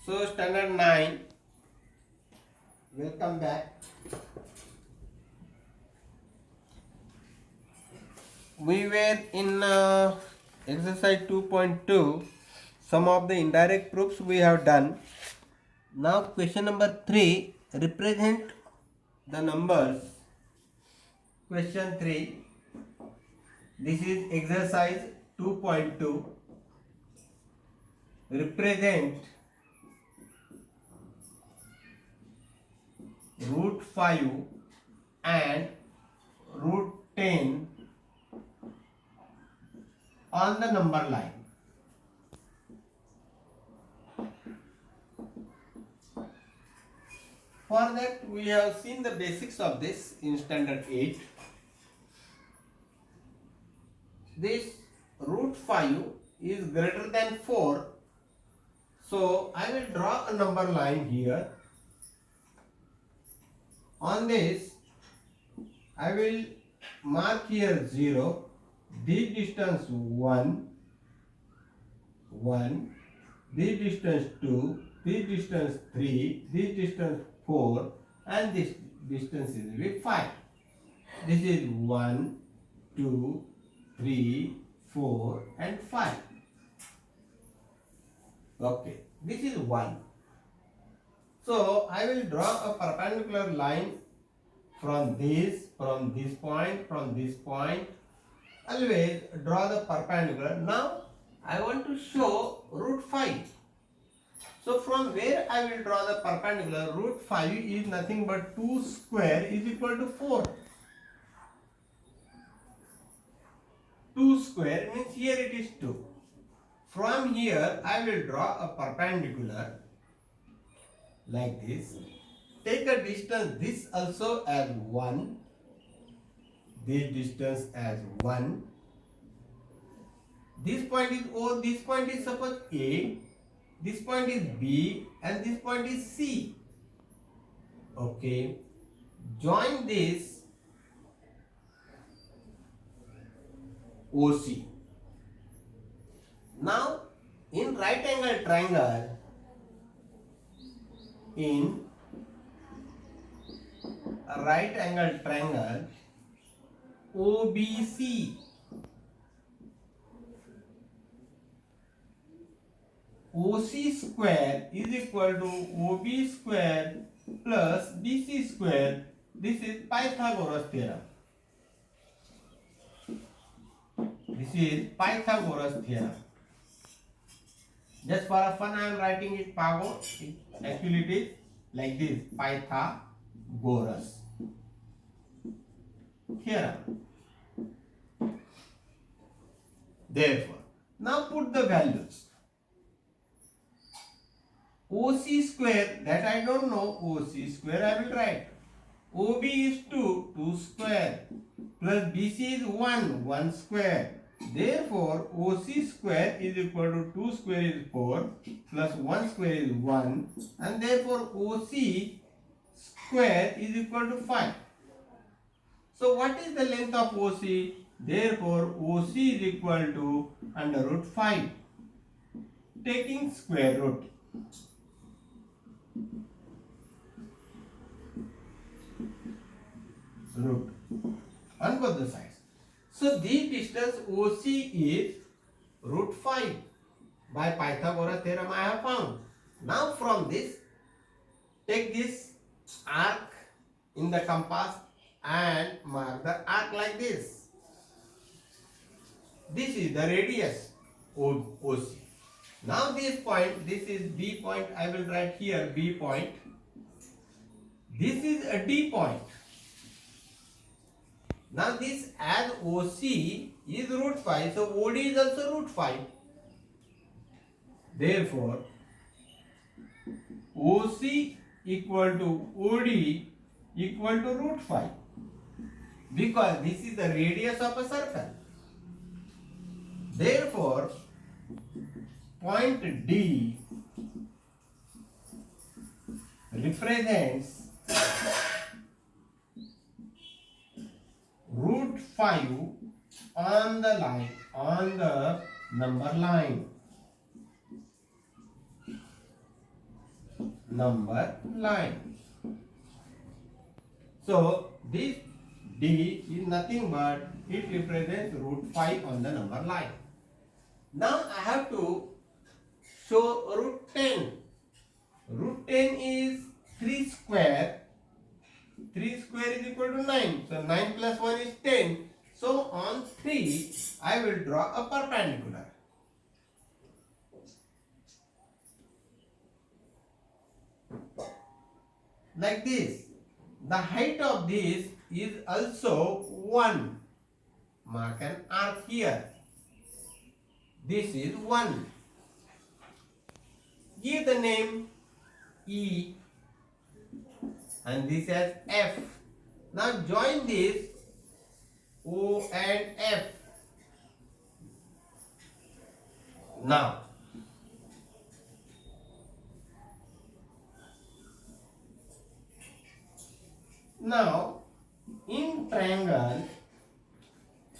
So standard 9, welcome back. We were in exercise 2.2. Some of the indirect proofs we have done. Now question number 3, represent the numbers. Question 3, this is exercise 2.2. Represent root 5 and root 10 on the number line. For that we have seen the basics of this in standard 8. This root 5 is greater than 4. So I will draw a number line here. On this I will mark here 0, this distance 1, 1, this distance 2, this distance 3, this distance 4, and this distance is 5. This is 1, 2, 3, 4 and 5. Okay, this is 1. So I will draw a perpendicular line from this point, always draw the perpendicular. Now I want to show root 5. So from where I will draw the perpendicular, root 5 is nothing but 2 square is equal to 4. 2 square means here it is 2. From here I will draw a perpendicular like this. Take a distance this also as 1, this distance as 1. This point is O, this point is suppose A, this point is B and this point is C. Okay, join this OC. Now in right angle triangle, OBC, OC square is equal to OB square plus BC square. This is Pythagoras theorem. This is Pythagoras theorem. Just for a fun I am writing it Pago. Actually it is like this, Pythagoras theorem. Therefore, now put the values. OC square, that I don't know, OC square I will write. OB is 2, 2 square, plus BC is 1, 1 square. Therefore, OC square is equal to 2 square is 4, plus 1 square is 1, and therefore OC square is equal to 5. So what is the length of OC? Therefore, OC is equal to under root 5, taking square root. On both the sides. So the distance OC is root 5. By Pythagoras theorem I have found. Now from this, take this arc in the compass and mark the arc like this. This is the radius OC. Now this point, this is B point, I will write here B point. This is a D point. Now this as OC is root 5, so OD is also root 5. Therefore, OC equal to OD equal to root 5, because this is the radius of a circle. Therefore, point D represents root 5 on the line, on the number line. number line. So this D is nothing but it represents root 5 on the number line. Now I have to show root 10. Root 10 is 3 square. 3 square is equal to 9. So 9 plus 1 is 10. So on 3 I will draw a perpendicular. Like this. The height of this is also 1. Mark an arc here. This is 1. Give the name E and this as F. Now join this O and F. Now in triangle,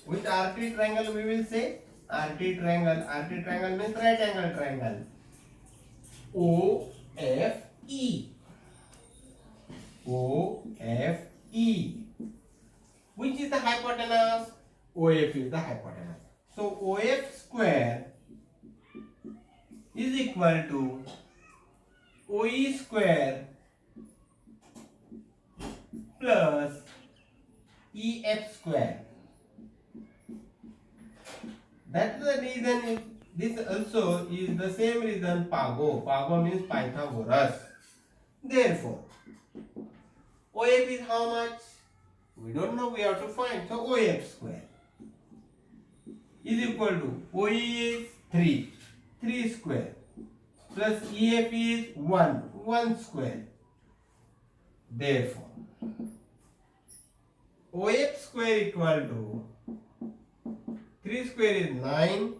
which RT triangle we will say? RT triangle means right angle triangle. OFE. OFE. Which is the hypotenuse? OF is the hypotenuse. So OF square is equal to OE square plus EF square. That's the reason this also is the same reason Pago. Pago means Pythagoras. Therefore, OF is how much? We don't know, we have to find. So OF square is equal to OE is 3. 3 square plus EF is 1 square. Therefore, OF square equal to 3 square is 9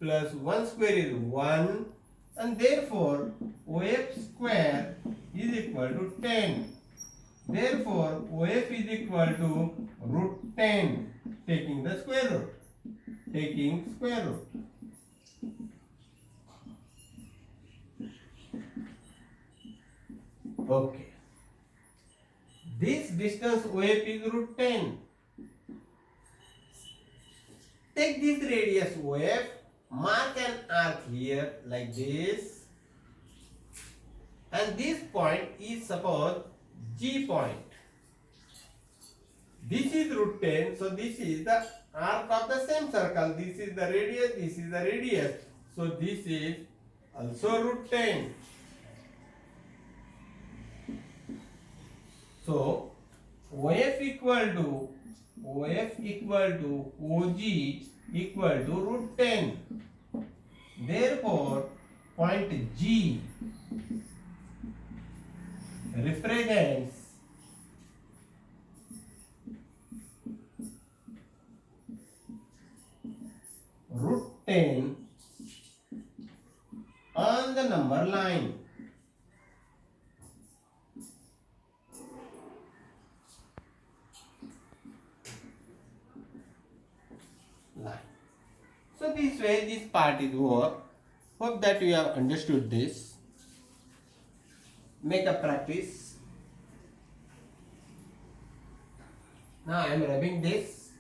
plus 1 square is 1, and therefore OF square is equal to 10. Therefore OF is equal to root 10, taking the square root. Okay. This distance OF is root 10. Take this radius OF, mark an arc here like this, and this point is suppose G point. This is root 10, so this is the arc of the same circle. This is the radius, so this is also root 10. So OF equal to OG equal to root 10. Therefore, point G represents root 10 on the number line. So this way this part is over. Hope that you have understood this. Make a practice. Now I am rubbing this.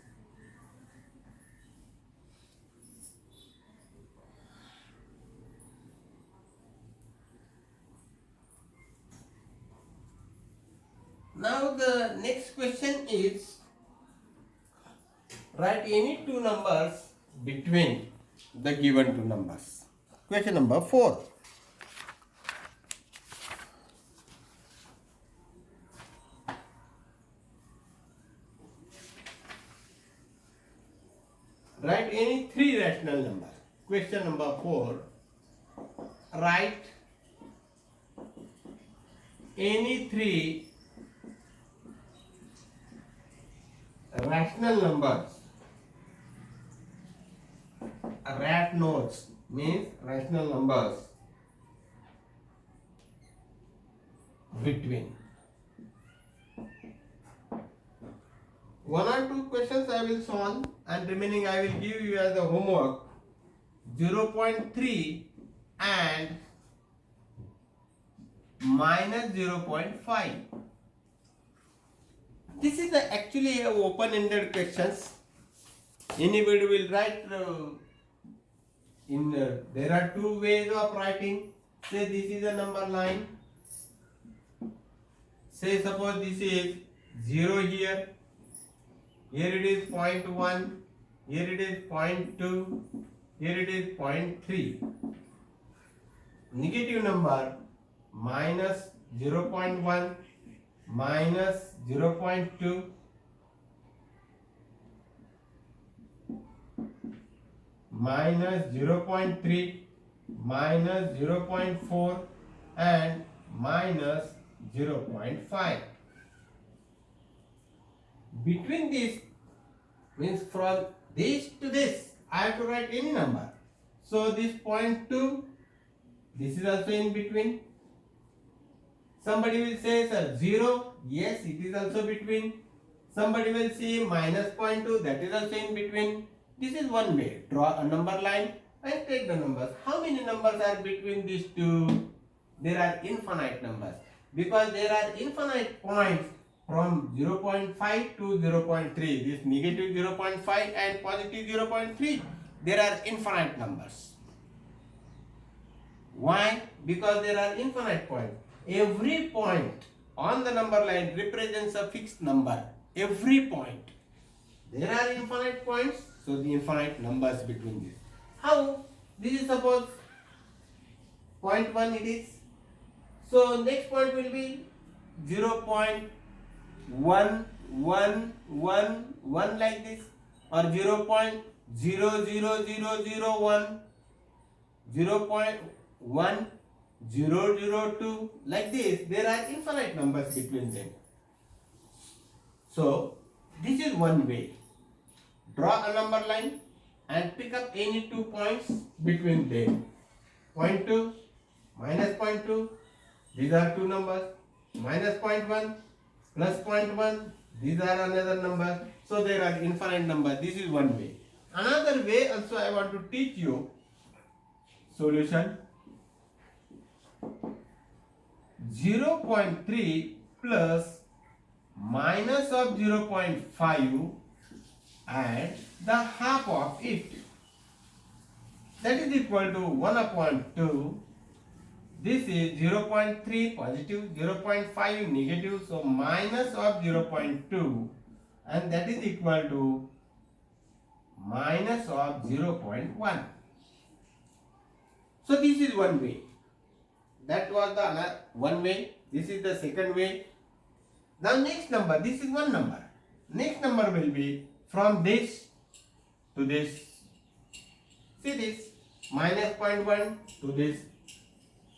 Now the next question is, write any two numbers between the given two numbers. Question number 4. Write any three rational numbers. Question number 4. Write any three rational numbers. Rat notes means rational numbers between. One or two questions I will solve, and remaining I will give you as a homework. 0.3 and minus 0.5. This is actually a open-ended questions. Anybody will write there are two ways of writing. Say this is a number line. Say suppose this is 0 here. Here it is 0.1. Here it is 0.2. Here it is 0.3. Negative number minus 0.1 minus 0.2 minus 0.3 minus 0.4 and minus 0.5. Between this means from this to this I have to write any number. So this 0.2, this is also in between. Somebody will say sir 0, yes it is also between. Somebody will say minus 0.2, that is also in between. This is one way. Draw a number line and take the numbers. How many numbers are between these two? There are infinite numbers because there are infinite points from 0.5 to 0.3. This negative 0.5 and positive 0.3. There are infinite numbers. Why? Because there are infinite points. Every point on the number line represents a fixed number. Every point. There are infinite points, so the infinite numbers between these. How? This is suppose 0.1 it is. So next point will be 0.1111 like this, or 0.00001, 0.1002 like this. There are infinite numbers between them. So this is one way. Draw a number line and pick up any 2 points between them. 0.2 minus 0.2, these are two numbers. Minus 0.1 plus 0.1, these are another number. So there are infinite numbers. This is one way. Another way also I want to teach you. Solution: 0.3 plus minus of 0.5 and the half of it, that is equal to 1 upon 2. This is 0.3 positive, 0.5 negative, so minus of 0.2 and that is equal to minus of 0.1. So this is one way. That was the one way. This is the second way. Now next number, this is one number. Next number will be from this to this. See this, minus 0.1 to this.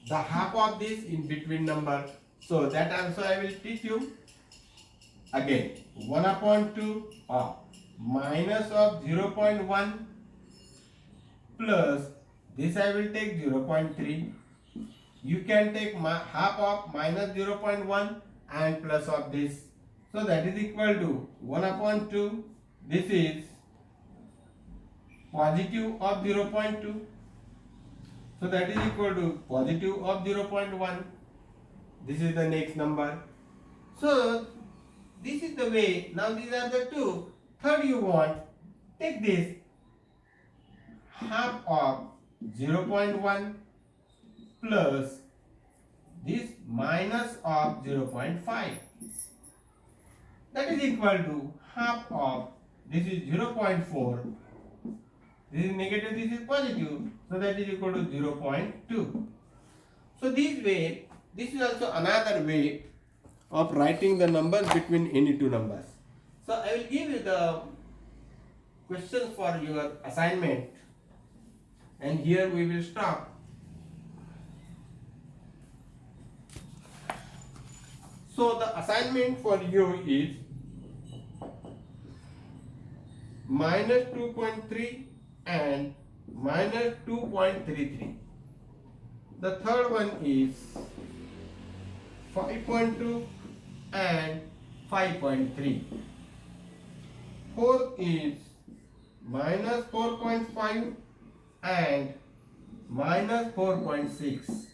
The half of this in between number. So that also I will teach you. Again, 1 upon 2 of minus of 0.1 plus this I will take 0.3. You can take half of minus 0.1 and plus of this. So that is equal to 1 upon 2. This is positive of 0.2. So that is equal to positive of 0.1. This is the next number. So this is the way. Now these are the two. Third you want, take this half of 0.1 plus this minus of 0.5. That is equal to half of, this is 0.4. This is negative, this is positive. So that is equal to 0.2. So this way, this is also another way of writing the numbers between any two numbers. So I will give you the questions for your assignment. And here we will stop. So the assignment for you is minus 2.3 and minus 2.33. The third one is 5.2 and 5.3. Fourth is minus 4.5 and minus 4.6.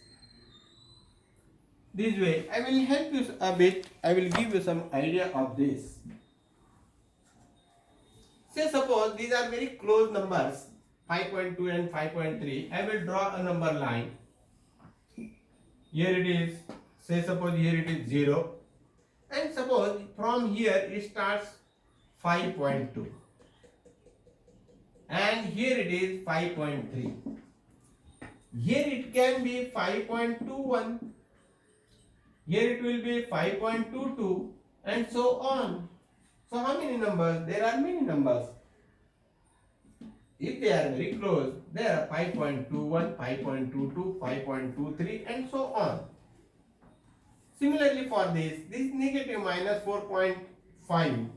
this way. I will help you a bit. I will give you some idea of this. Say suppose these are very close numbers, 5.2 and 5.3. I will draw a number line. Here it is. Say suppose here it is 0. And suppose from here it starts 5.2. And here it is 5.3. Here it can be 5.21. Here it will be 5.22 and so on. So how many numbers? There are many numbers. If they are very close, there are 5.21, 5.22, 5.23 and so on. Similarly for this negative minus 4.5.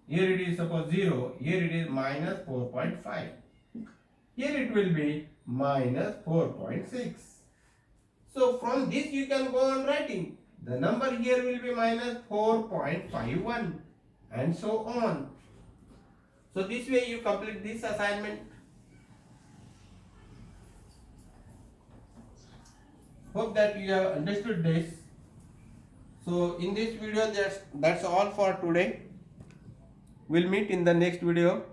Here it is suppose 0, here it is minus 4.5. Here it will be minus 4.6. So from this you can go on writing. The number here will be minus 4.51 and so on. So this way you complete this assignment. Hope that you have understood this. So in this video that's all for today. We'll meet in the next video.